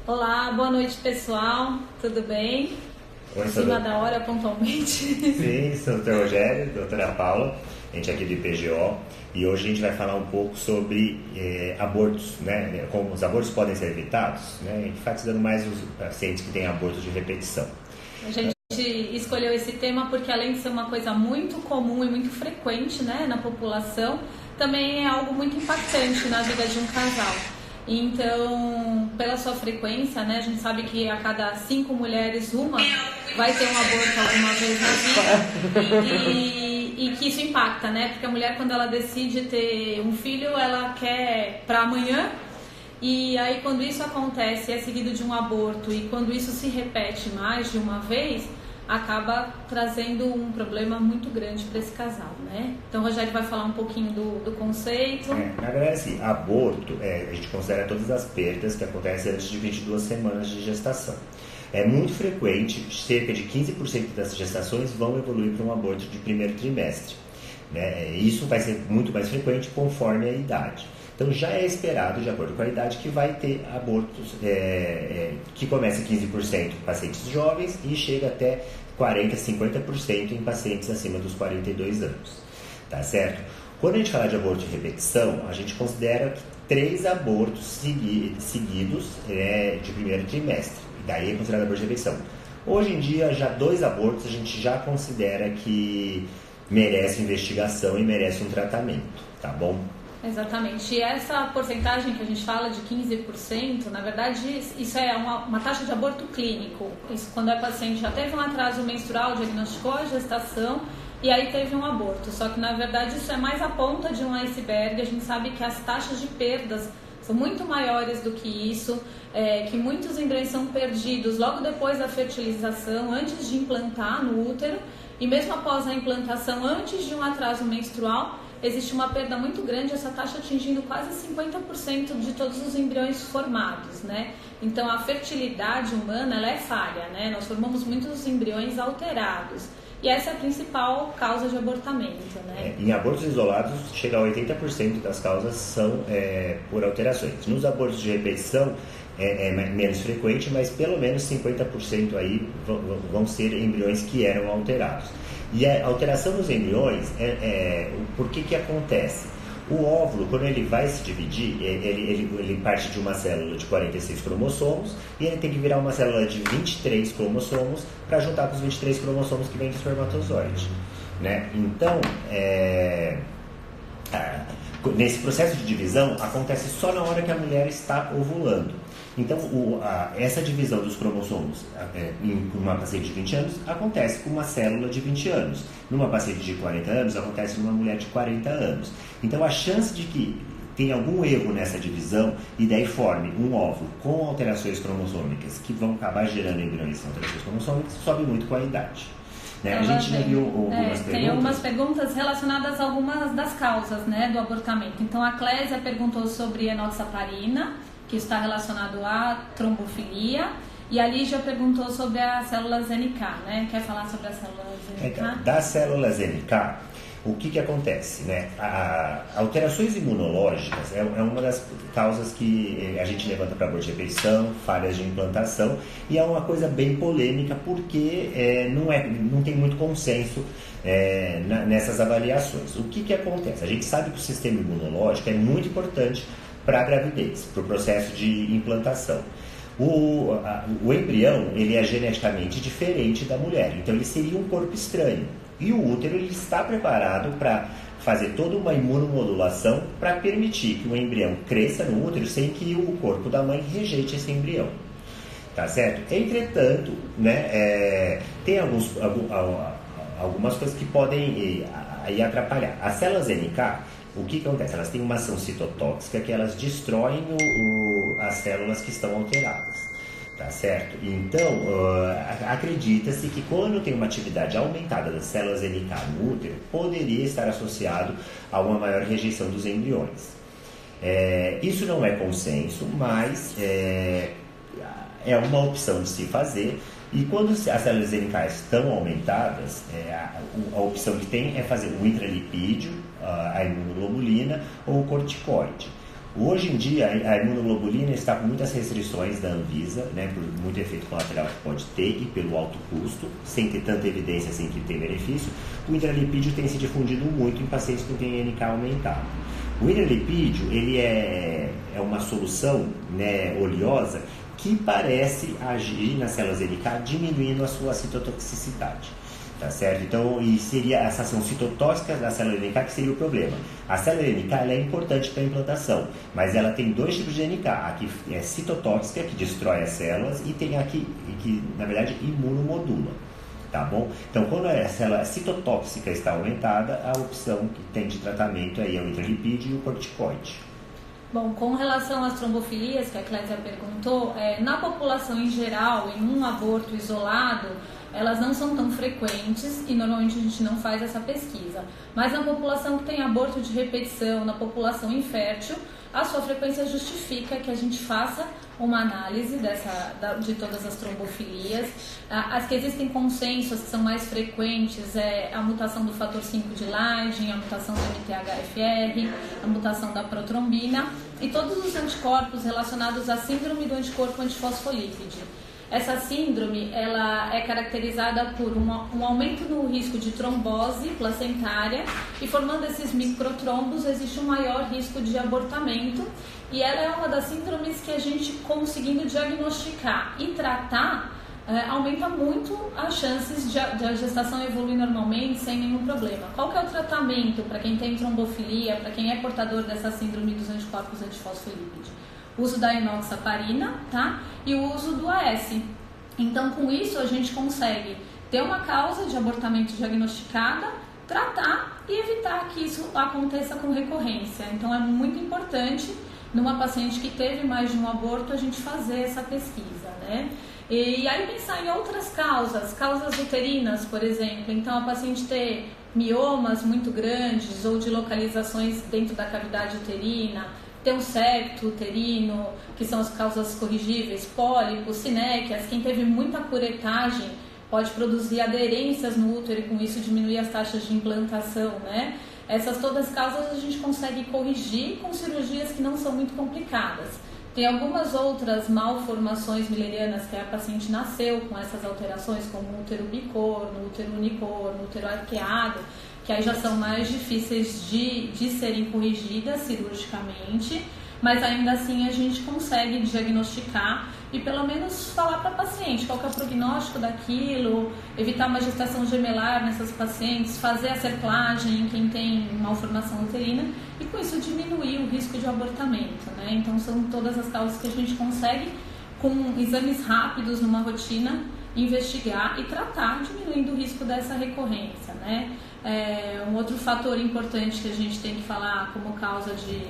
Olá, boa noite pessoal, tudo bem? Oi, Em cima da hora, pontualmente. Sim, sou o Dr. Rogério, doutora Paula, a gente é aqui do IPGO, e hoje a gente vai falar um pouco sobre abortos, né? Como os abortos podem ser evitados, né? Enfatizando mais os pacientes que têm abortos de repetição. A gente escolheu esse tema porque, além de ser uma coisa muito comum e muito frequente, né, na população, também é algo muito impactante na vida de um casal. Então, pela sua frequência, né, a gente sabe que a cada 5 mulheres, uma vai ter um aborto alguma vez na vida e que isso impacta, né? Porque a mulher, quando ela decide ter um filho, ela quer para amanhã. E aí, quando isso acontece, é seguido de um aborto, e quando isso se repete mais de uma vez, acaba trazendo um problema muito grande para esse casal, né? Então, o Rogério vai falar um pouquinho do conceito. Na verdade, assim, aborto, a gente considera todas as perdas que acontecem antes de 22 semanas de gestação. É muito frequente, cerca de 15% das gestações vão evoluir para um aborto de primeiro trimestre, né? Isso vai ser muito mais frequente conforme a idade. Então já é esperado, de acordo com a idade, que vai ter abortos que começa em 15% em pacientes jovens e chega até 40%, 50% em pacientes acima dos 42 anos. Tá certo? Quando a gente fala de aborto de repetição, a gente considera 3 abortos seguidos de primeiro trimestre. E daí é considerado aborto de repetição. Hoje em dia, já 2 abortos a gente já considera que merece investigação e merece um tratamento, tá bom? Exatamente. E essa porcentagem que a gente fala de 15%, na verdade, isso é uma taxa de aborto clínico. Isso quando a paciente já teve um atraso menstrual, diagnosticou a gestação e aí teve um aborto. Só que, na verdade, isso é mais a ponta de um iceberg. A gente sabe que as taxas de perdas são muito maiores do que isso, que muitos embriões são perdidos logo depois da fertilização, antes de implantar no útero, e mesmo após a implantação, antes de um atraso menstrual, existe uma perda muito grande, essa taxa atingindo quase 50% de todos os embriões formados, né? Então, a fertilidade humana, ela é falha, né? Nós formamos muitos embriões alterados. E essa é a principal causa de abortamento, né? Em abortos isolados, chega a 80% das causas são por alterações. Nos abortos de repetição, é menos frequente, mas pelo menos 50% aí vão ser embriões que eram alterados. E a alteração dos embriões, por que acontece? O óvulo, quando ele vai se dividir, ele parte de uma célula de 46 cromossomos e ele tem que virar uma célula de 23 cromossomos para juntar com os 23 cromossomos que vem do espermatozoide, né? Então, nesse processo de divisão, acontece só na hora que a mulher está ovulando. Então, essa divisão dos cromossomos em uma paciente de 20 anos acontece com uma célula de 20 anos. Numa paciente de 40 anos, acontece numa mulher de 40 anos. Então, a chance de que tenha algum erro nessa divisão e daí forme um óvulo com alterações cromossômicas que vão acabar gerando embriões com alterações cromossômicas sobe muito com a idade. Né? A gente já viu algumas perguntas. Tem algumas perguntas relacionadas a algumas das causas, né, do abortamento. Então, a Clésia perguntou sobre enoxaparina, que está relacionado à trombofilia, e a Lígia perguntou sobre as células NK, né? Quer falar sobre as células NK? Então, das células NK, o que acontece, né? Alterações imunológicas é uma das causas que a gente levanta para aborto de repetição, falhas de implantação, e é uma coisa bem polêmica porque não tem muito consenso nessas avaliações. O que acontece? A gente sabe que o sistema imunológico é muito importante para a gravidez, para o processo de implantação. O embrião, ele é geneticamente diferente da mulher, então ele seria um corpo estranho. E o útero, ele está preparado para fazer toda uma imunomodulação para permitir que o embrião cresça no útero sem que o corpo da mãe rejeite esse embrião. Tá certo? Entretanto, né, tem algumas coisas que podem aí atrapalhar. As células NK, o que acontece? Elas têm uma ação citotóxica que elas destroem as células que estão alteradas, tá certo? Então, acredita-se que quando tem uma atividade aumentada das células NK no útero, poderia estar associado a uma maior rejeição dos embriões. Isso não é consenso, mas é uma opção de se fazer. E quando as células NK estão aumentadas, a opção que tem é fazer o intralipídio, a imunoglobulina ou o corticoide. Hoje em dia, a imunoglobulina está com muitas restrições da Anvisa, né, por muito efeito colateral que pode ter e pelo alto custo, sem ter tanta evidência assim que tem benefício. O intralipídio tem se difundido muito em pacientes que têm NK aumentado. O intralipídio, ele é uma solução, né, oleosa que parece agir nas células NK diminuindo a sua citotoxicidade. Tá certo? Então, e seria essa ação citotóxica da célula NK que seria o problema. A célula NK ela é importante para a implantação, mas ela tem dois tipos de NK. A que é citotóxica, que destrói as células, e tem a que na verdade, imunomodula. Tá bom? Então, quando a célula citotóxica está aumentada, a opção que tem de tratamento aí é o intralipídio e o corticoide. Bom, com relação às trombofilias, que a Clésia perguntou, na população em geral, em um aborto isolado, elas não são tão frequentes e normalmente a gente não faz essa pesquisa. Mas na população que tem aborto de repetição, na população infértil, a sua frequência justifica que a gente faça uma análise de todas as trombofilias. As que existem consenso, as que são mais frequentes, é a mutação do fator 5 de Leiden, a mutação do MTHFR, a mutação da protrombina e todos os anticorpos relacionados à síndrome do anticorpo antifosfolípide. Essa síndrome ela é caracterizada por um aumento no risco de trombose placentária e formando esses microtrombos existe um maior risco de abortamento e ela é uma das síndromes que a gente conseguindo diagnosticar e tratar aumenta muito as chances de a gestação evoluir normalmente sem nenhum problema. Qual que é o tratamento para quem tem trombofilia, para quem é portador dessa síndrome dos anticorpos antifosfolípide? O uso da enoxaparina, tá? E o uso do AS. Então, com isso, a gente consegue ter uma causa de abortamento diagnosticada, tratar e evitar que isso aconteça com recorrência. Então, é muito importante, numa paciente que teve mais de um aborto, a gente fazer essa pesquisa, né? E aí pensar em outras causas uterinas, por exemplo. Então, a paciente ter miomas muito grandes ou de localizações dentro da cavidade uterina, ter um septo uterino, que são as causas corrigíveis, pólipos, sinéquias. Quem teve muita curetagem pode produzir aderências no útero e com isso diminuir as taxas de implantação, né? Essas todas as causas a gente consegue corrigir com cirurgias que não são muito complicadas. Tem algumas outras malformações milerianas que a paciente nasceu com essas alterações, como o útero bicorno, útero unicorno, útero arqueado, que aí já são mais difíceis de serem corrigidas cirurgicamente, mas ainda assim a gente consegue diagnosticar e pelo menos falar para a paciente qual que é o prognóstico daquilo, evitar uma gestação gemelar nessas pacientes, fazer a cerclagem em quem tem malformação uterina e com isso diminuir o risco de abortamento, né? Então são todas as causas que a gente consegue, com exames rápidos numa rotina, investigar e tratar, diminuindo o risco dessa recorrência, né? Um outro fator importante que a gente tem que falar como causa de...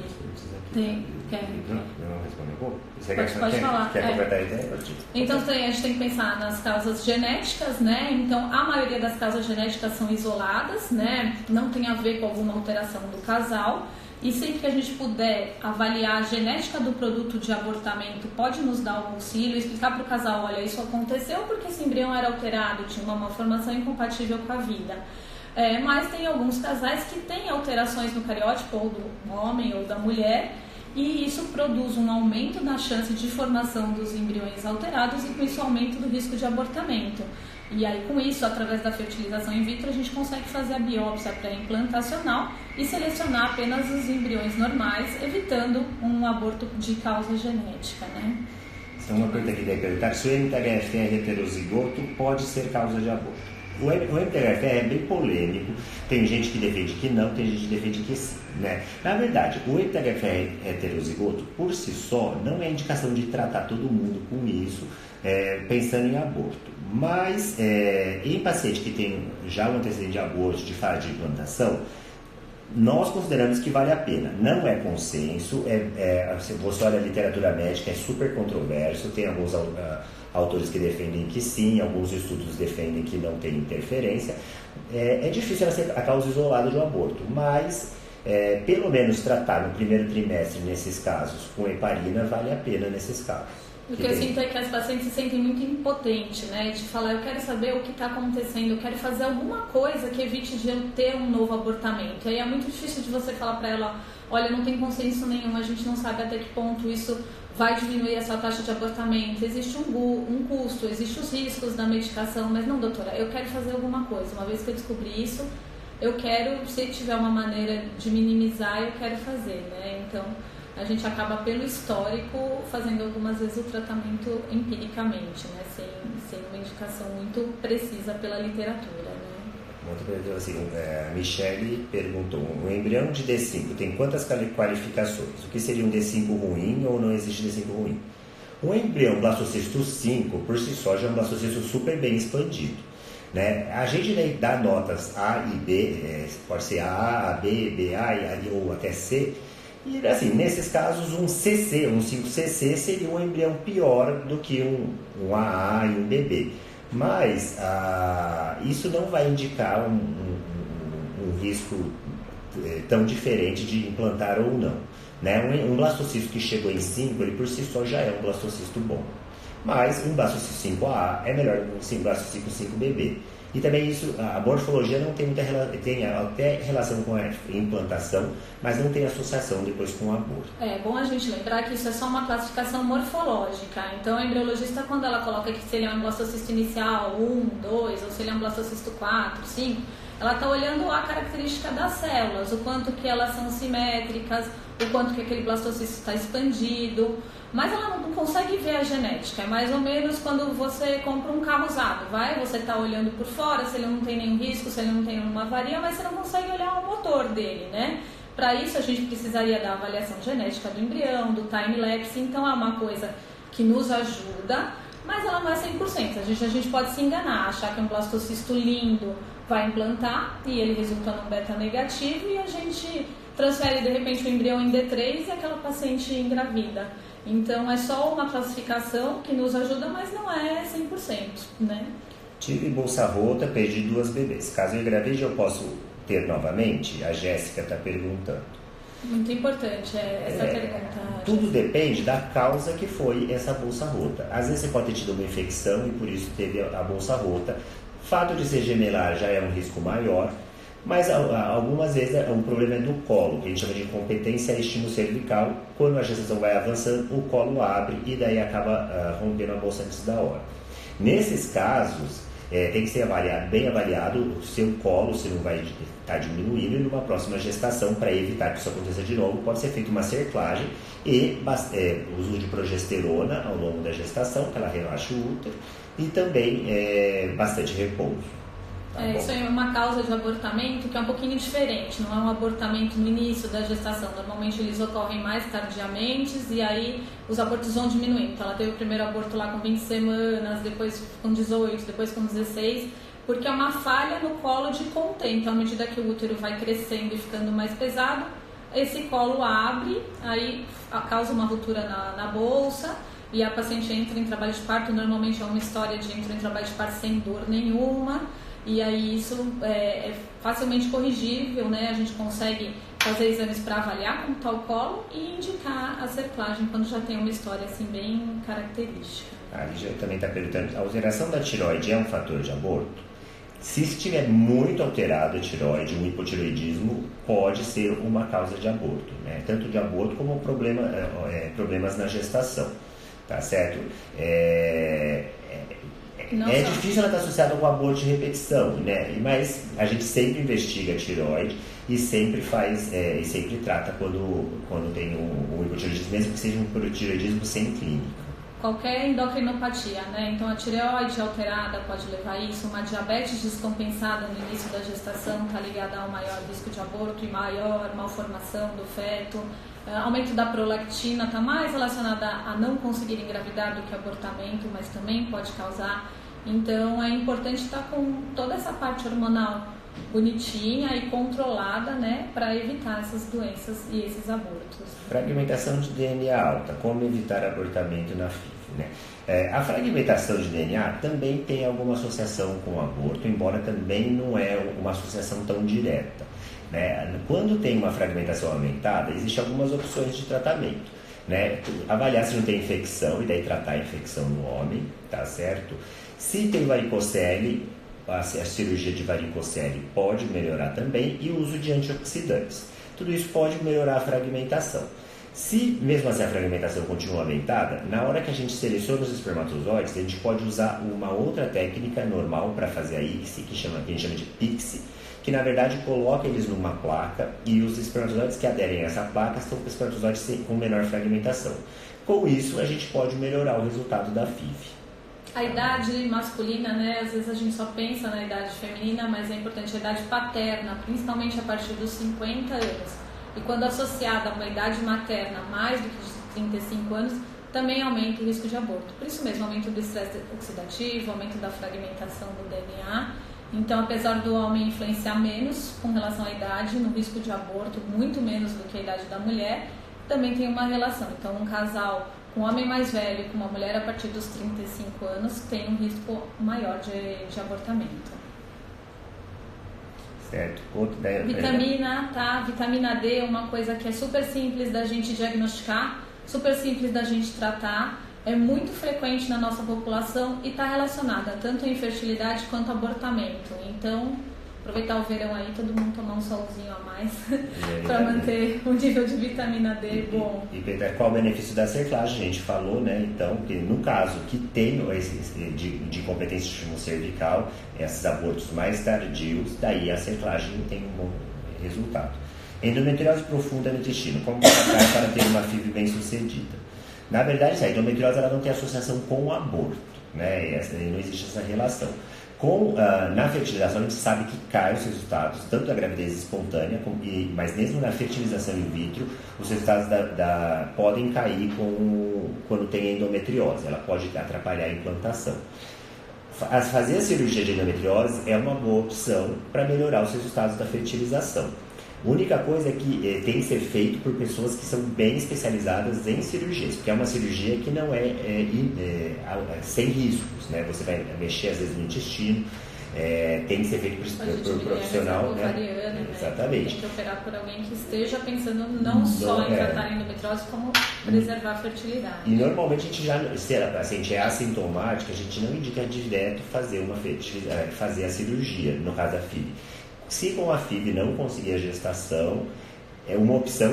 Pode falar. Quer completar a ideia? Então a gente tem que pensar nas causas genéticas, né? Então a maioria das causas genéticas são isoladas, né? Não tem a ver com alguma alteração do casal. E sempre que a gente puder avaliar a genética do produto de abortamento, pode nos dar um auxílio, explicar para o casal, olha, isso aconteceu porque esse embrião era alterado, tinha uma malformação incompatível com a vida. Mas tem alguns casais que têm alterações no cariótipo, ou do homem ou da mulher, e isso produz um aumento na chance de formação dos embriões alterados e com isso aumento do risco de abortamento. E aí com isso, através da fertilização in vitro, a gente consegue fazer a biópsia pré-implantacional e selecionar apenas os embriões normais, evitando um aborto de causa genética, né? Então, uma coisa que tem que perguntar, se o MTHFR heterozigoto pode ser causa de aborto. O MTHFR é bem polêmico, tem gente que defende que não, tem gente que defende que sim, né? Na verdade, o MTHFR heterozigoto, por si só, não é indicação de tratar todo mundo com isso, pensando em aborto. Mas, em paciente que tem já um antecedente de aborto, de fase de implantação, nós consideramos que vale a pena. Não é consenso, você olha a literatura médica, é super controverso, tem alguns autores que defendem que sim, alguns estudos defendem que não tem interferência. É difícil ela ser a causa isolada de um aborto, mas pelo menos tratar no primeiro trimestre nesses casos com heparina vale a pena nesses casos. O que eu sinto é que as pacientes se sentem muito impotentes, né? De falar, eu quero saber o que está acontecendo, eu quero fazer alguma coisa que evite de eu ter um novo abortamento. E aí é muito difícil de você falar para ela, olha, não tem consenso nenhum, a gente não sabe até que ponto isso vai diminuir a sua taxa de abortamento. Existe um custo, existem os riscos da medicação, mas não, doutora, eu quero fazer alguma coisa. Uma vez que eu descobri isso, eu quero, se tiver uma maneira de minimizar, eu quero fazer, né? Então, a gente acaba, pelo histórico, fazendo algumas vezes o tratamento empiricamente, né? Sem uma indicação muito precisa pela literatura, né? Muito bem, assim, a Michele perguntou, o embrião de D5 tem quantas qualificações? O que seria um D5 ruim ou não existe D5 ruim? Um embrião blastocisto 5, por si só, já é um blastocisto super bem expandido, né? A gente dá notas A e B, pode ser A, B, BA ou até C. E assim, nesses casos, um CC, um 5cc seria um embrião pior do que um AA e um BB. Mas isso não vai indicar um risco tão diferente de implantar ou não, né? Um blastocisto que chegou em 5, ele por si só já é um blastocisto bom. Mas um blastocisto 5AA é melhor que um blastocisto 5BB. E também isso, a morfologia não tem muita tem até relação com a implantação, mas não tem associação depois com o aborto. É bom a gente lembrar que isso é só uma classificação morfológica. Então a embriologista, quando ela coloca que se ele é um blastocisto inicial 1, 2, ou se ele é um blastocisto 4, 5, ela está olhando a característica das células, o quanto que elas são simétricas, o quanto que aquele blastocisto está expandido. Mas ela não consegue ver a genética, é mais ou menos quando você compra um carro usado, você está olhando por fora, se ele não tem nenhum risco, se ele não tem nenhuma avaria, mas você não consegue olhar o motor dele, né? Para isso a gente precisaria da avaliação genética do embrião, do time-lapse, então é uma coisa que nos ajuda, mas ela não é 100%, a gente pode se enganar, achar que um blastocisto lindo vai implantar e ele resulta num beta negativo e a gente transfere de repente o embrião em D3 e aquela paciente engravida. Então é só uma classificação que nos ajuda, mas não é 100%, né? Tive bolsa rota, perdi 2 bebês. Caso eu engravide, eu posso ter novamente? A Jéssica está perguntando. Muito importante essa pergunta. Tudo depende da causa que foi essa bolsa rota. Às vezes você pode ter tido uma infecção e por isso teve a bolsa rota. Fato de ser gemelar já é um risco maior. Mas algumas vezes um problema é do colo, que a gente chama de incompetência estímulo cervical. Quando a gestação vai avançando, o colo abre e daí acaba rompendo a bolsa antes da hora. Nesses casos, tem que ser bem avaliado o seu colo, se não vai estar diminuindo, e numa próxima gestação, para evitar que isso aconteça de novo, pode ser feita uma cerclagem e uso de progesterona ao longo da gestação, que ela relaxa o útero, e também bastante repouso. Isso é uma causa de abortamento que é um pouquinho diferente, não é um abortamento no início da gestação, normalmente eles ocorrem mais tardiamente e aí os abortos vão diminuindo. Então ela teve o primeiro aborto lá com 20 semanas, depois com 18, depois com 16, porque é uma falha no colo de conter. Então à medida que o útero vai crescendo e ficando mais pesado, esse colo abre, aí causa uma ruptura na bolsa e a paciente entra em trabalho de parto. Normalmente é uma história de entrar em trabalho de parto sem dor nenhuma. E aí isso é facilmente corrigível, né? A gente consegue fazer exames para avaliar como está o colo e indicar a cerclagem quando já tem uma história assim bem característica. A Lígia também está perguntando, a alteração da tireoide é um fator de aborto? Se estiver muito alterado a tireoide, um hipotireoidismo pode ser uma causa de aborto, né? Tanto de aborto como problemas na gestação, tá certo? É difícil ela estar associada com aborto de repetição, né? Mas a gente sempre investiga a tireoide e sempre e sempre trata quando tem um hipotireoidismo, mesmo que seja um hipotireoidismo sem clínica. Qualquer endocrinopatia, né? Então a tireoide alterada pode levar a isso, uma diabetes descompensada no início da gestação está ligada ao maior risco de aborto e maior malformação do feto. Aumento da prolactina está mais relacionada a não conseguir engravidar do que abortamento, mas também pode causar. Então é importante estar com toda essa parte hormonal bonitinha e controlada, né, para evitar essas doenças e esses abortos. Fragmentação de DNA alta, como evitar abortamento na FIV, né? A fragmentação de DNA também tem alguma associação com o aborto, embora também não é uma associação tão direta. né? Quando tem uma fragmentação aumentada, existem algumas opções de tratamento, né? Avaliar se não tem infecção e daí tratar a infecção no homem, tá certo? Se tem varicocele, a cirurgia de varicocele pode melhorar também, e o uso de antioxidantes. Tudo isso pode melhorar a fragmentação. Se mesmo assim a fragmentação continua aumentada, na hora que a gente seleciona os espermatozoides, a gente pode usar uma outra técnica normal para fazer a ICSI, que a gente chama de PICSI, que na verdade coloca eles numa placa e os espermatozoides que aderem a essa placa são espermatozoides com menor fragmentação. Com isso, a gente pode melhorar o resultado da FIV. A idade masculina, né? Às vezes a gente só pensa na idade feminina, mas é importante a idade paterna, principalmente a partir dos 50 anos. E quando associada a uma idade materna mais do que de 35 anos, também aumenta o risco de aborto. Por isso mesmo, aumento do estresse oxidativo, aumento da fragmentação do DNA. Então, apesar do homem influenciar menos com relação à idade, no risco de aborto, muito menos do que a idade da mulher, também tem uma relação. Então, um casal com um homem mais velho e com uma mulher a partir dos 35 anos tem um risco maior de abortamento. Certo. Vitamina, tá? Vitamina D é uma coisa que é super simples da gente diagnosticar, super simples da gente tratar, é muito frequente na nossa população e está relacionada tanto à infertilidade quanto ao abortamento. Então, aproveitar o verão aí, todo mundo tomar um solzinho a mais para manter o nível de vitamina D bom. E qual o benefício da cerclagem? A gente falou, né? Então, que no caso que tem de incompetência de estímulo cervical, esses abortos mais tardios, daí a cerclagem tem um bom resultado. Endometriose profunda no intestino, como tratar para ter uma FIV bem sucedida? Na verdade, a endometriose ela não tem associação com o aborto, né? Não existe essa relação. Na fertilização, a gente sabe que caem os resultados, tanto da gravidez espontânea, mas mesmo na fertilização in vitro, os resultados podem cair quando tem endometriose, ela pode atrapalhar a implantação. Fazer a cirurgia de endometriose é uma boa opção para melhorar os resultados da fertilização. A única coisa é que tem que ser feito por pessoas que são bem especializadas em cirurgias, porque é uma cirurgia que não sem riscos, né? Você vai mexer às vezes no intestino, tem que ser feito por profissional, né? Né? Exatamente. Tem que operar por alguém que esteja pensando não só em tratar a endometriose, como preservar a fertilidade. E normalmente a gente se a paciente é assintomática, a gente não indica direto fazer a cirurgia, no caso da FIV. Se com a FIV não conseguir a gestação, uma opção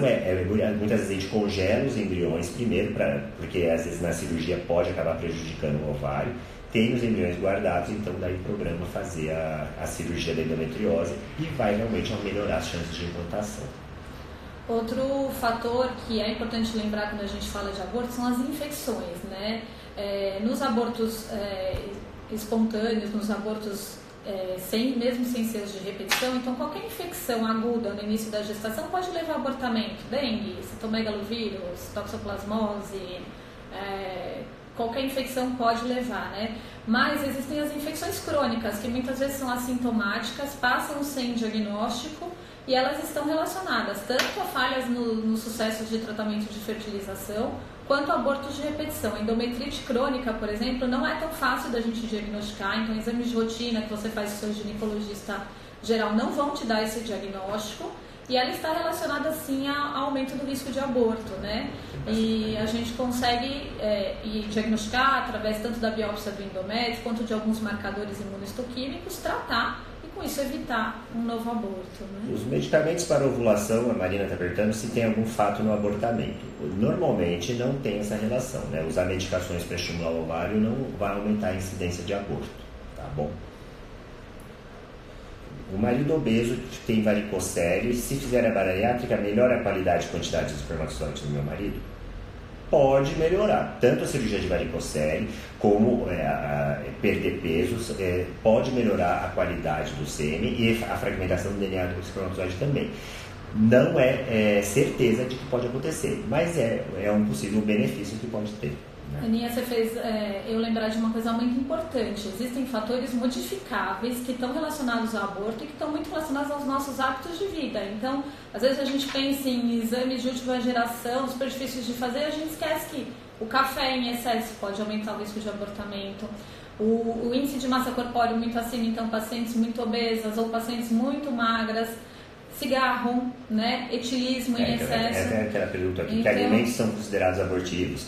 muitas vezes a gente congela os embriões primeiro, porque às vezes na cirurgia pode acabar prejudicando o ovário, tem os embriões guardados, então daí programa fazer a cirurgia da endometriose e vai realmente melhorar as chances de implantação. Outro fator que é importante lembrar quando a gente fala de aborto são as infecções, né? Nos abortos espontâneos, nos abortos mesmo sem seios de repetição, então qualquer infecção aguda no início da gestação pode levar ao abortamento, dengue, citomegalovírus, toxoplasmose, qualquer infecção pode levar, né? Mas existem as infecções crônicas, que muitas vezes são assintomáticas, passam sem diagnóstico e elas estão relacionadas tanto a falhas no sucesso de tratamento de fertilização, quanto a abortos de repetição. A endometrite crônica, por exemplo, não é tão fácil da gente diagnosticar, então exames de rotina que você faz com o seu ginecologista geral não vão te dar esse diagnóstico, e ela está relacionada sim ao aumento do risco de aborto, né? E a gente consegue diagnosticar através tanto da biópsia do endométrio quanto de alguns marcadores imunohistoquímicos, tratar e com isso evitar um novo aborto, né? Os medicamentos para ovulação, a Marina está perguntando se tem algum fato no abortamento. Normalmente não tem essa relação, né? Usar medicações para estimular o ovário não vai aumentar a incidência de aborto, tá bom? O marido obeso tem varicocele, se fizer a bariátrica, melhora a qualidade e quantidade dos espermatozoides do meu marido? Pode melhorar, tanto a cirurgia de varicocele como perder peso, pode melhorar a qualidade do sêmen e a fragmentação do DNA do espermatozoide também. Não é certeza de que pode acontecer, mas é um possível benefício que pode ter. Aninha, você fez eu lembrar de uma coisa muito importante. Existem fatores modificáveis que estão relacionados ao aborto e que estão muito relacionados aos nossos hábitos de vida. Então, às vezes a gente pensa em exames de última geração, super difíceis de fazer, e a gente esquece que o café em excesso pode aumentar o risco de abortamento. O índice de massa corpórea muito acima, então pacientes muito obesas ou pacientes muito magras, cigarro, né? Etilismo em excesso. É aquela pergunta aqui, então, que alimentos são considerados abortivos?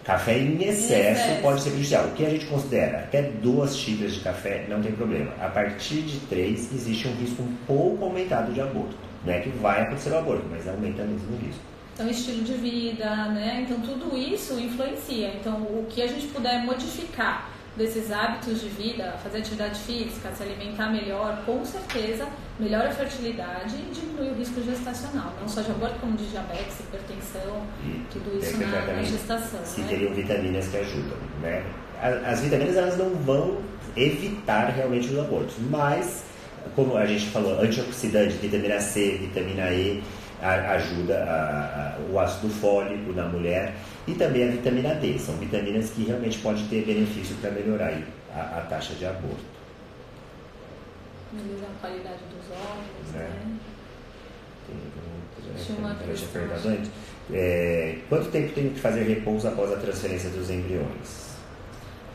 Café em excesso pode ser prejudicial. O que a gente considera? Até 2 xícaras de café não tem problema. A partir de 3 existe um risco um pouco aumentado de aborto. Não é que vai acontecer o aborto, mas aumenta mesmo o risco. Então, estilo de vida, né? Então, tudo isso influencia. Então, o que a gente puder modificar desses hábitos de vida, fazer atividade física, se alimentar melhor, com certeza melhora a fertilidade e diminui o risco gestacional, não só de aborto, como de diabetes, hipertensão, tudo isso na gestação. Se né? teriam vitaminas que ajudam, né? As vitaminas, elas não vão evitar realmente os abortos, mas, como a gente falou, antioxidante, vitamina C, vitamina E, ajuda o ácido fólico na mulher e também a vitamina D. São vitaminas que realmente podem ter benefício para melhorar aí a taxa de aborto. Melhorar a qualidade dos óvulos, né? Quanto tempo tem que fazer repouso após a transferência dos embriões?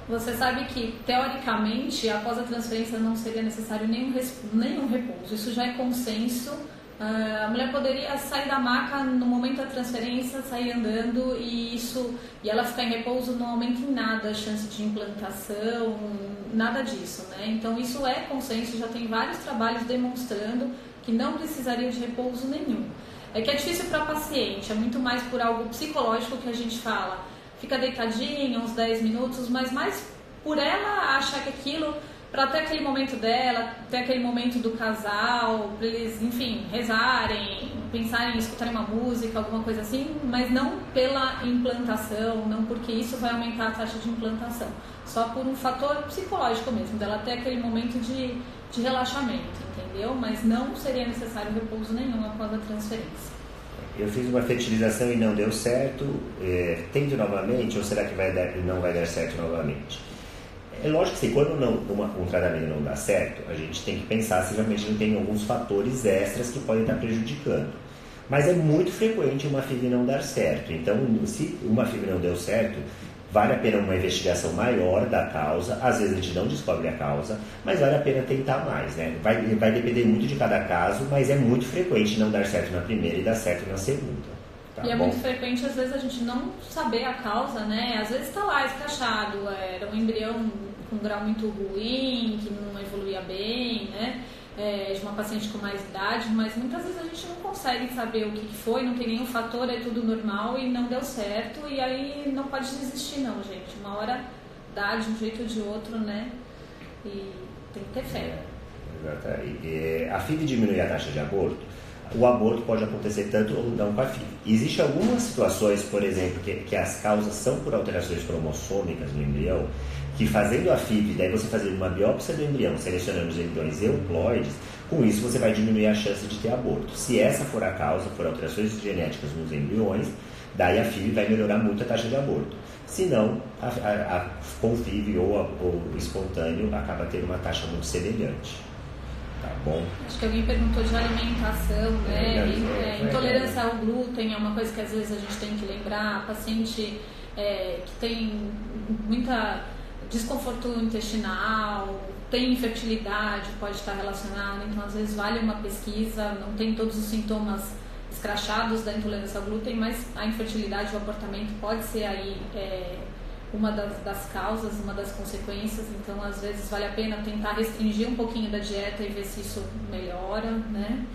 Você sabe que, teoricamente, após a transferência não seria necessário nenhum repouso. Isso já é consenso. A mulher poderia sair da maca no momento da transferência, sair andando e ela ficar em repouso não aumenta em nada a chance de implantação, nada disso, né? Então isso é consenso, já tem vários trabalhos demonstrando que não precisaria de repouso nenhum. É que é difícil para a paciente, é muito mais por algo psicológico que a gente fala. Fica deitadinha uns 10 minutos, mas mais por ela achar que aquilo, para ter aquele momento dela, ter aquele momento do casal, para eles, enfim, rezarem, pensarem em escutarem uma música, alguma coisa assim, mas não pela implantação, não porque isso vai aumentar a taxa de implantação, só por um fator psicológico mesmo, dela ter aquele momento de relaxamento, entendeu? Mas não seria necessário repouso nenhum após a transferência. Eu fiz uma fertilização e não deu certo, tento novamente ou será que não vai dar certo novamente? É lógico que quando um tratamento não dá certo, a gente tem que pensar se realmente não tem alguns fatores extras que podem estar prejudicando. Mas é muito frequente uma FIV não dar certo. Então, se uma FIV não deu certo, vale a pena uma investigação maior da causa. Às vezes a gente não descobre a causa, mas vale a pena tentar mais, né? Vai depender muito de cada caso, mas é muito frequente não dar certo na primeira e dar certo na segunda. Tá e é bom? muito frequente, às vezes, a gente não saber a causa, né? Às vezes está lá escrachado, era um embrião com um grau muito ruim, que não evoluía bem, né? De uma paciente com mais idade, mas muitas vezes a gente não consegue saber o que foi, não tem nenhum fator, é tudo normal e não deu certo, e aí não pode desistir não, gente. Uma hora dá de um jeito ou de outro, né? E tem que ter fé. Exato. A FIV diminui a taxa de aborto. O aborto pode acontecer tanto ou não com a FIV. Existem algumas situações, por exemplo, que as causas são por alterações cromossômicas no embrião, que fazendo a FIV, daí você fazer uma biópsia do embrião, selecionando os embriões euploides, com isso você vai diminuir a chance de ter aborto. Se essa for a causa, por alterações genéticas nos embriões, daí a FIV vai melhorar muito a taxa de aborto. Se não, com FIV ou espontâneo, acaba tendo uma taxa muito semelhante. Tá bom? Acho que alguém perguntou de alimentação, né? Intolerância ao glúten é uma coisa que às vezes a gente tem que lembrar. A paciente que tem muita desconforto intestinal, tem infertilidade, pode estar relacionado, então às vezes vale uma pesquisa, não tem todos os sintomas escrachados da intolerância ao glúten, mas a infertilidade, o abortamento pode ser aí uma das causas, uma das consequências, então às vezes vale a pena tentar restringir um pouquinho da dieta e ver se isso melhora, né?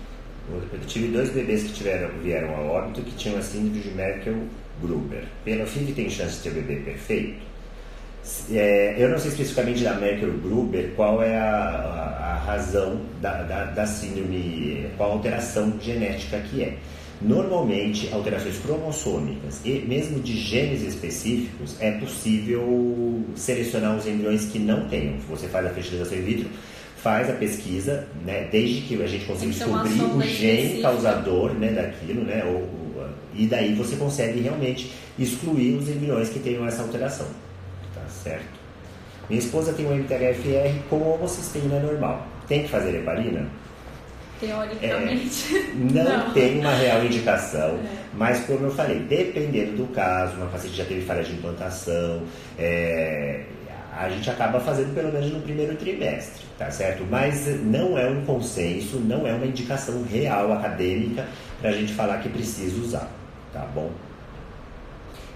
Eu tive 2 bebês que vieram a óbito que tinham a síndrome de Merkel-Gruber. Pela FIV tem chance de ter bebê perfeito? Eu não sei especificamente da Merkel-Gruber qual é a razão da síndrome, qual a alteração genética que é. Normalmente, alterações cromossômicas e mesmo de genes específicos, é possível selecionar os embriões que não tenham. Você faz a fertilização in vitro, faz a pesquisa, né, desde que a gente consiga descobrir o gene causador, né, daquilo, né, e daí você consegue realmente excluir os embriões que tenham essa alteração. Tá certo? Minha esposa tem um MTHFR com homocisteína normal. Tem que fazer heparina? Teoricamente, não tem uma real indicação, mas como eu falei, dependendo do caso, uma paciente já teve falha de implantação, a gente acaba fazendo pelo menos no primeiro trimestre, tá certo? Mas não é um consenso, não é uma indicação real acadêmica para a gente falar que precisa usar, tá bom?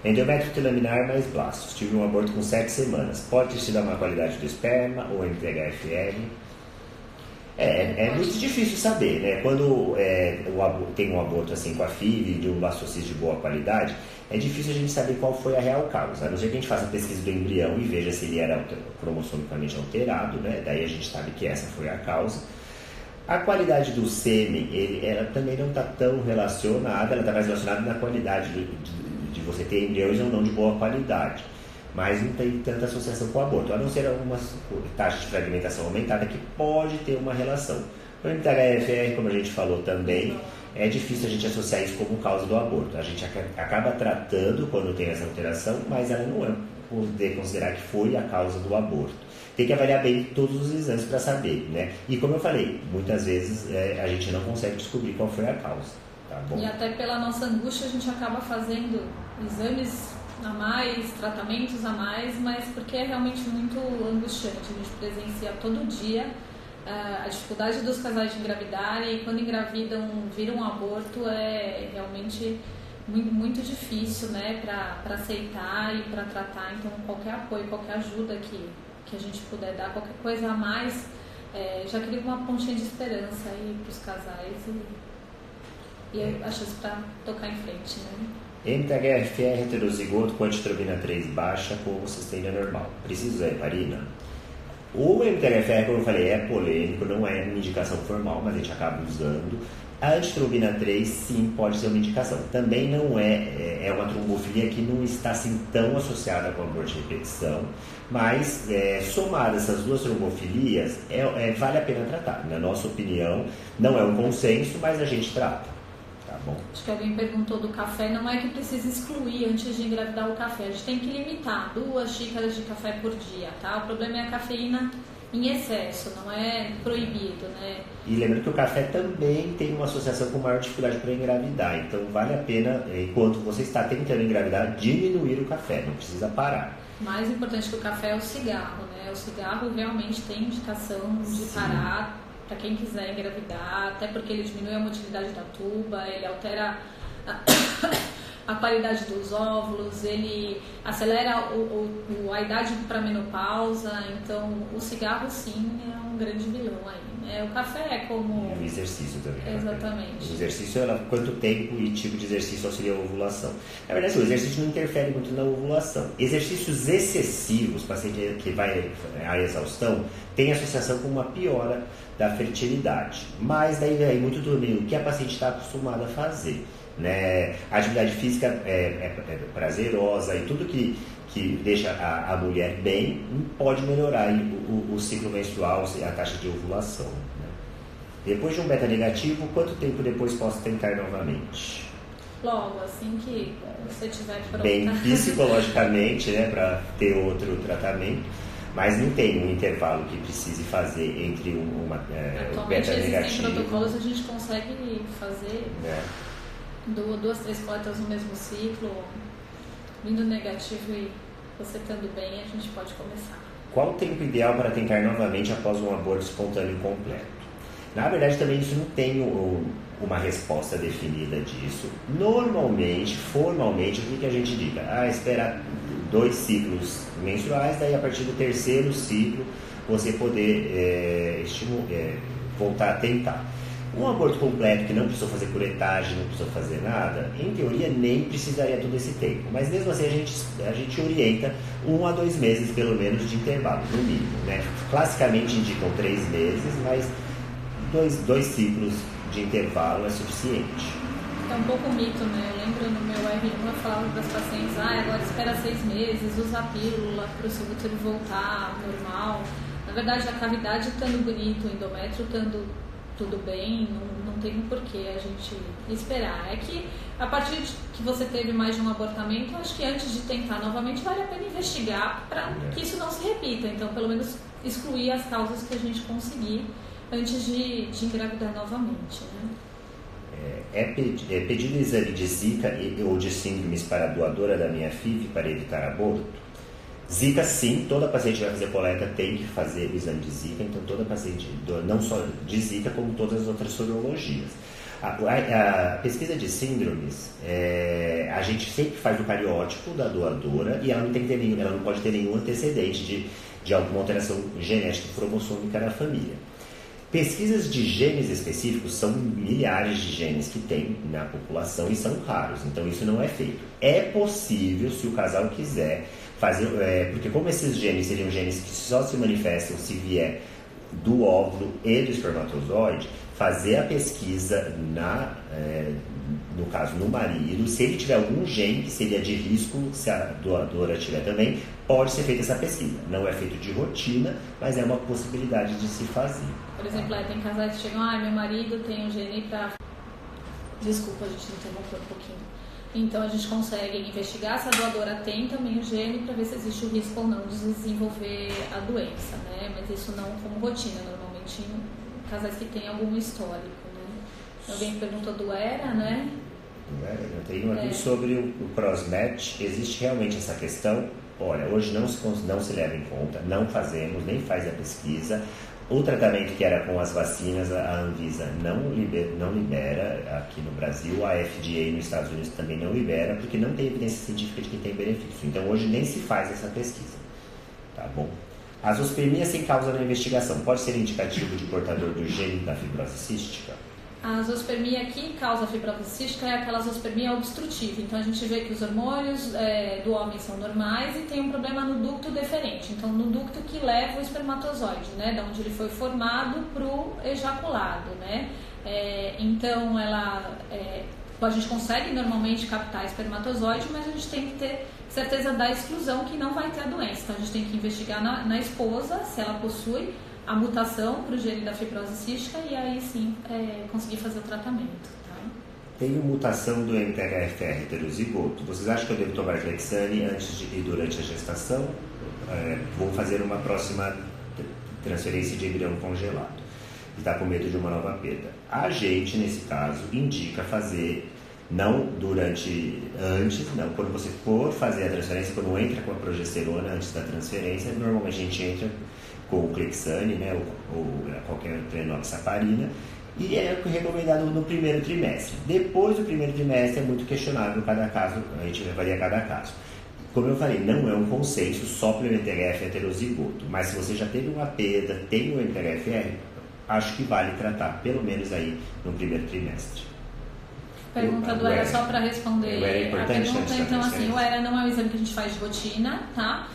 Endométrio laminar mais blastos. Tive um aborto com 7 semanas. Pode ter sido a má qualidade do esperma ou MTHFR? É muito difícil saber, né? Quando tem um aborto assim com a FIV de um blastocisto de boa qualidade, é difícil a gente saber qual foi a real causa. A não ser que a gente faça a pesquisa do embrião e veja se ele era cromossomicamente alterado, né? Daí a gente sabe que essa foi a causa. A qualidade do sêmen, ela também não está tão relacionada, ela está mais relacionada na qualidade de você ter embriões ou não de boa qualidade. Mas não tem tanta associação com o aborto, a não ser algumas taxas de fragmentação aumentada que pode ter uma relação. O MTHFR, como a gente falou também, é difícil a gente associar isso como causa do aborto. A gente acaba tratando quando tem essa alteração, mas ela não é poder considerar que foi a causa do aborto. Tem que avaliar bem todos os exames para saber, né? E como eu falei, muitas vezes a gente não consegue descobrir qual foi a causa, tá bom? E até pela nossa angústia a gente acaba fazendo exames a mais, tratamentos a mais, mas porque é realmente muito angustiante. A gente presencia todo dia a dificuldade dos casais de engravidar, e quando engravidam, viram um aborto, é realmente muito difícil, né, para aceitar e para tratar. Então qualquer apoio, qualquer ajuda que a gente puder dar, qualquer coisa a mais, já cria uma pontinha de esperança aí para os casais e a chance para tocar em frente, né? MTHFR heterozigoto com antitrobina 3 baixa com homocistênia normal. Precisa usar heparina? O MTHFR, como eu falei, é polêmico, não é uma indicação formal, mas a gente acaba usando. A antitrobina 3, sim, pode ser uma indicação. Também não é uma trombofilia que não está assim tão associada com a aborto de repetição, mas somadas essas duas trombofilias, vale a pena tratar. Na nossa opinião, não é um consenso, mas a gente trata. Tá bom. Acho que alguém perguntou do café, não é que precisa excluir antes de engravidar o café, a gente tem que limitar 2 xícaras de café por dia, tá? O problema é a cafeína em excesso, não é proibido, né? E lembrando que o café também tem uma associação com maior dificuldade para engravidar, então vale a pena, enquanto você está tentando engravidar, diminuir o café, não precisa parar. Mais importante que o café é o cigarro, né? O cigarro realmente tem indicação de parar para quem quiser engravidar, até porque ele diminui a motilidade da tuba, ele altera a qualidade dos óvulos, ele acelera a idade para menopausa. Então o cigarro sim é um grande vilão aí, né? O café é como... E o exercício também. Exatamente. O exercício, quanto tempo e tipo de exercício auxilia a ovulação. Na verdade, o exercício não interfere muito na ovulação. Exercícios excessivos, paciente que vai à exaustão, tem associação com uma piora da fertilidade. Mas daí vem muito do que a paciente está acostumada a fazer, né? A atividade física é prazerosa e tudo que deixa a mulher bem pode melhorar o ciclo menstrual e a taxa de ovulação, né? Depois de um beta negativo, quanto tempo depois posso tentar novamente? Logo, assim que você estiver pronta. Bem psicologicamente, né, para ter outro tratamento. Mas não tem um intervalo que precise fazer entre o beta negativo. Existem protocolos, a gente consegue fazer 2, 3 coletas no mesmo ciclo, vindo negativo e você estando bem, a gente pode começar. Qual o tempo ideal para tentar novamente após um aborto espontâneo completo? Na verdade, também isso não tem uma resposta definida disso. Normalmente, formalmente, o que a gente indica? Esperar 2 ciclos menstruais, daí a partir do 3º ciclo você poder voltar a tentar. Um aborto completo que não precisou fazer curetagem, não precisou fazer nada, em teoria nem precisaria todo esse tempo. Mas mesmo assim a gente orienta 1 a 2 meses pelo menos de intervalo, no mínimo, né? Classicamente indicam 3 meses, mas 2 ciclos de intervalo é suficiente. É um pouco mito, né? Eu lembro no meu R1 eu falava para as pacientes, agora espera 6 meses, usa a pílula para o seu útero voltar ao normal. Na verdade, a cavidade estando bonito, o endométrio estando tudo bem, não tem um porquê a gente esperar. É que a partir de que você teve mais de um abortamento, acho que antes de tentar novamente vale a pena investigar para que isso não se repita. Então, pelo menos excluir as causas que a gente conseguir antes de engravidar novamente, né? É pedido exame de Zika ou de síndromes para a doadora da minha FIV para evitar aborto? Zika, sim, toda paciente que vai fazer coleta tem que fazer o exame de Zika, então toda paciente, não só de Zika, como todas as outras sorologias. A pesquisa de síndromes, a gente sempre faz o cariótipo da doadora e ela não pode ter nenhum antecedente de alguma alteração genética cromossômica na família. Pesquisas de genes específicos são milhares de genes que tem na população e são raros, então isso não é feito. É possível, se o casal quiser, fazer, porque como esses genes seriam genes que só se manifestam se vier do óvulo e do espermatozoide, fazer a pesquisa no caso no marido, se ele tiver algum gene que seria de risco, se a doadora tiver também, pode ser feita essa pesquisa. Não é feito de rotina, mas é uma possibilidade de se fazer. Por exemplo, tem casais que chegam, meu marido tem um gene para... Desculpa, a gente interrompeu um pouquinho. Então a gente consegue investigar se a doadora tem também o gene para ver se existe o risco ou não de desenvolver a doença, né? Mas isso não como rotina, normalmente em casais que têm algum histórico, né? Alguém perguntou do ERA, né? Eu tenho aqui sobre o cross-match. Existe realmente essa questão? Olha, hoje não se leva em conta, não fazemos, nem faz a pesquisa. O tratamento que era com as vacinas, a Anvisa não libera aqui no Brasil, a FDA nos Estados Unidos também não libera, porque não tem evidência científica de que tem benefício. Então hoje nem se faz essa pesquisa. Tá bom? A zoospermia sem causa na investigação pode ser indicativo de portador do gene da fibrose cística? A zoospermia que causa fibrose cística é aquela zoospermia obstrutiva. Então a gente vê que os hormônios do homem são normais e tem um problema no ducto deferente. Então no ducto que leva o espermatozoide, né, da onde ele foi formado para o ejaculado, né? Então a gente consegue normalmente captar espermatozoide, mas a gente tem que ter certeza da exclusão que não vai ter a doença. Então a gente tem que investigar na esposa se ela possui a mutação para o gene da fibrose cística e aí sim conseguir fazer o tratamento. Tá? Tenho mutação do MTHFR heterozigoto. Vocês acham que eu devo tomar Clexane antes e durante a gestação? Vou fazer uma próxima transferência de embrião congelado. E está com medo de uma nova perda. A gente, nesse caso, indica fazer não quando você for fazer a transferência, quando entra com a progesterona antes da transferência, normalmente a gente entra com o Clexane, né, ou qualquer trenoxaparina, e é recomendado no primeiro trimestre. Depois do primeiro trimestre é muito questionável cada caso, a gente avalia cada caso. Como eu falei, não é um consenso só para o MTHF heterozigoto, mas se você já teve uma perda, tem o MTHFR, acho que vale tratar, pelo menos aí no primeiro trimestre. Pergunta do ERA, só para responder a pergunta. Então, assim, o ERA não é um exame que a gente faz de rotina, tá?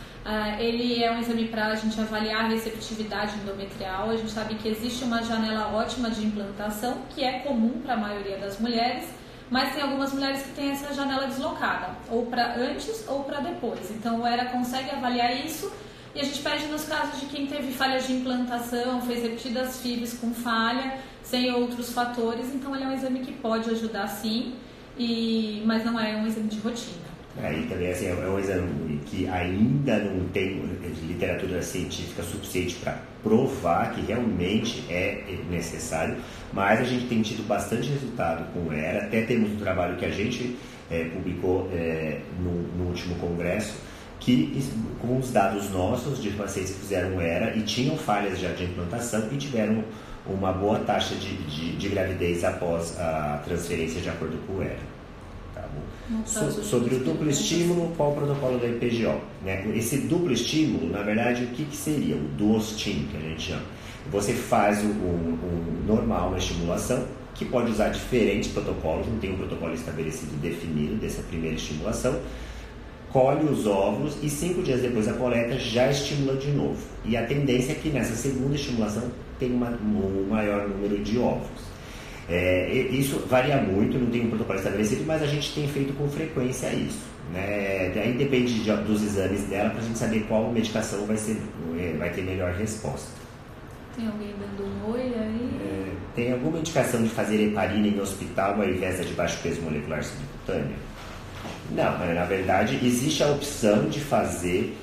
Ele é um exame para a gente avaliar a receptividade endometrial. A gente sabe que existe uma janela ótima de implantação, que é comum para a maioria das mulheres, mas tem algumas mulheres que têm essa janela deslocada, ou para antes ou para depois. Então o ERA consegue avaliar isso e a gente pede nos casos de quem teve falhas de implantação, fez repetidas FIVs com falha, sem outros fatores. Então ele é um exame que pode ajudar sim, mas não é um exame de rotina. Aí também assim, é um exame que ainda não tem literatura científica suficiente para provar que realmente é necessário, mas a gente tem tido bastante resultado com o ERA. Até temos um trabalho que a gente publicou no último congresso, que com os dados nossos de pacientes que fizeram ERA e tinham falhas já de implantação e tiveram uma boa taxa de gravidez após a transferência de acordo com o ERA. Sobre o duplo estímulo, qual o protocolo da IPGO? Né? Esse duplo estímulo, na verdade, o que seria? O duostim, que a gente chama. Você faz o normal, uma estimulação, que pode usar diferentes protocolos, não tem um protocolo estabelecido definido dessa primeira estimulação, colhe os óvulos e 5 dias depois da coleta já estimula de novo. E a tendência é que nessa segunda estimulação tem um maior número de óvulos. Isso varia muito, não tem um protocolo estabelecido, mas a gente tem feito com frequência isso. Né? Daí depende dos exames dela para a gente saber qual medicação vai ter melhor resposta. Tem alguém dando um oi aí? Tem alguma indicação de fazer heparina em hospital ao invés de baixo peso molecular subcutâneo? Não, na verdade existe a opção de fazer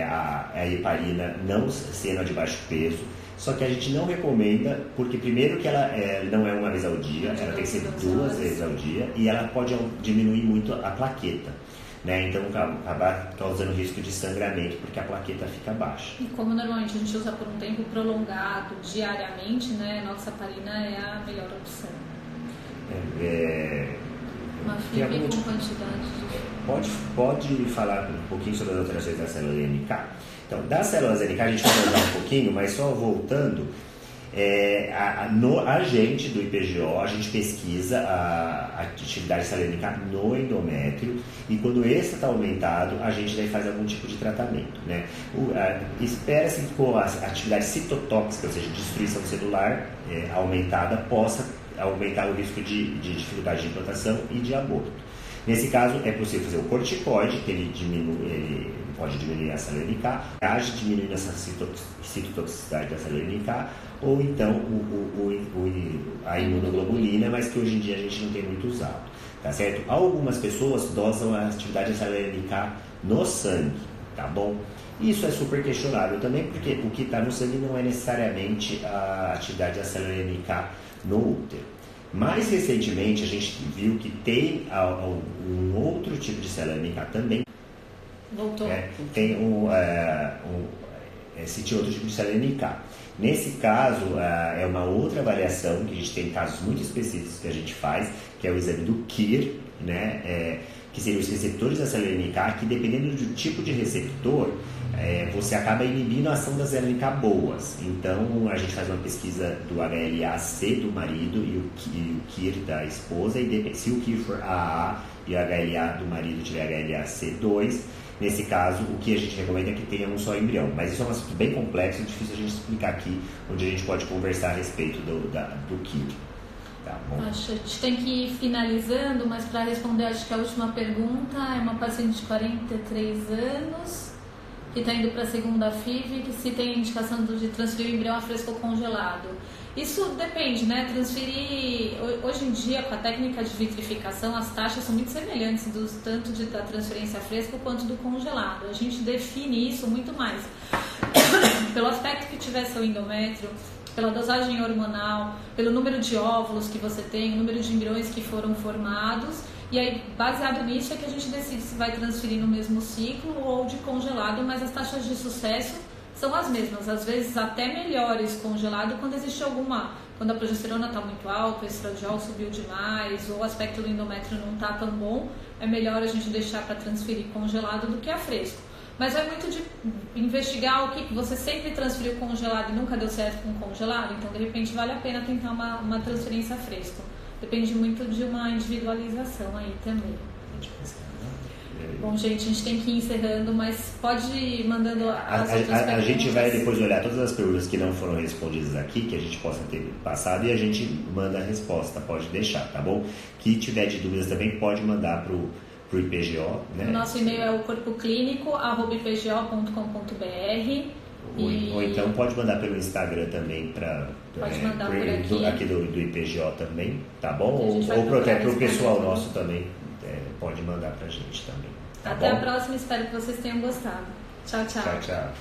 a heparina não sendo a de baixo peso. Só que a gente não recomenda, porque primeiro que ela não é uma vez ao dia, ela tem que ser 2 vezes ao dia e ela pode diminuir muito a plaqueta. né? Então acaba causando risco de sangramento porque a plaqueta fica baixa. E como normalmente a gente usa por um tempo prolongado, diariamente, né, noxaparina é a melhor opção. Uma FIV com quantidade de... Pode falar um pouquinho sobre as alterações da célula NK? Então, das células NK a gente vai voltar um pouquinho, mas só voltando, a gente do IPGO, a gente pesquisa a atividade celular NK no endométrio e quando esse está aumentado, a gente daí faz algum tipo de tratamento, né? Espera-se que com a atividade citotóxica, ou seja, destruição celular aumentada, possa aumentar o risco de dificuldade de implantação e de aborto. Nesse caso, é possível fazer o corticoide, que ele pode diminuir a célula NK, age diminuindo essa citotoxicidade da célula NK, ou então a imunoglobulina, mas que hoje em dia a gente não tem muito usado, tá certo? Algumas pessoas dosam a atividade da célula NK no sangue, tá bom? Isso é super questionável também, porque o que está no sangue não é necessariamente a atividade da célula NK no útero. Mais recentemente, a gente viu que tem um outro tipo de célula NK também. Voltou. Tem esse outro tipo de célula NK. Nesse caso, é uma outra variação, que a gente tem casos muito específicos que a gente faz, que é o exame do KIR, né? Que seriam os receptores da célula NK, que dependendo do tipo de receptor, você acaba inibindo a ação das células NK boas. Então, a gente faz uma pesquisa do HLA-C do marido e o KIR da esposa, e se o KIR for AA e o HLA do marido tiver HLA-C2, nesse caso, o que a gente recomenda é que tenha um só embrião. Mas isso é um assunto bem complexo e difícil a gente explicar aqui, onde a gente pode conversar a respeito do KIR. Tá bom. Acho que a gente tem que ir finalizando, mas para responder, acho que a última pergunta é uma paciente de 43 anos que está indo para a segunda FIV, que se tem indicação de transferir o embrião a fresco ou congelado. Isso depende, né? Transferir... Hoje em dia, com a técnica de vitrificação, as taxas são muito semelhantes, tanto da transferência a fresco quanto do congelado. A gente define isso muito mais pelo aspecto que tiver seu endométrio, pela dosagem hormonal, pelo número de óvulos que você tem, o número de embriões que foram formados. E aí, baseado nisso, é que a gente decide se vai transferir no mesmo ciclo ou de congelado, mas as taxas de sucesso são as mesmas, às vezes até melhores congelado quando existe quando a progesterona está muito alta, o estradiol subiu demais, ou o aspecto do endométrio não está tão bom, é melhor a gente deixar para transferir congelado do que a fresco. Mas é muito de investigar o que você sempre transferiu congelado e nunca deu certo com congelado, então de repente vale a pena tentar uma transferência a fresco. Depende muito de uma individualização aí também. Bom, gente, a gente tem que ir encerrando, mas pode ir mandando as outras perguntas. A gente vai depois olhar todas as perguntas que não foram respondidas aqui, que a gente possa ter passado, e a gente manda a resposta, pode deixar, tá bom? Que tiver de dúvidas também pode mandar pro IPGO, né? O nosso e-mail é o corpoclinico@ipgo.com.br. Ou então pode mandar pelo Instagram também pode mandar por aqui do IPGO também, tá bom? Ou até pro pessoal nosso também, pode mandar pra gente também. Tá Até bom? a próxima, espero que vocês tenham gostado. Tchau, tchau. Tchau, tchau.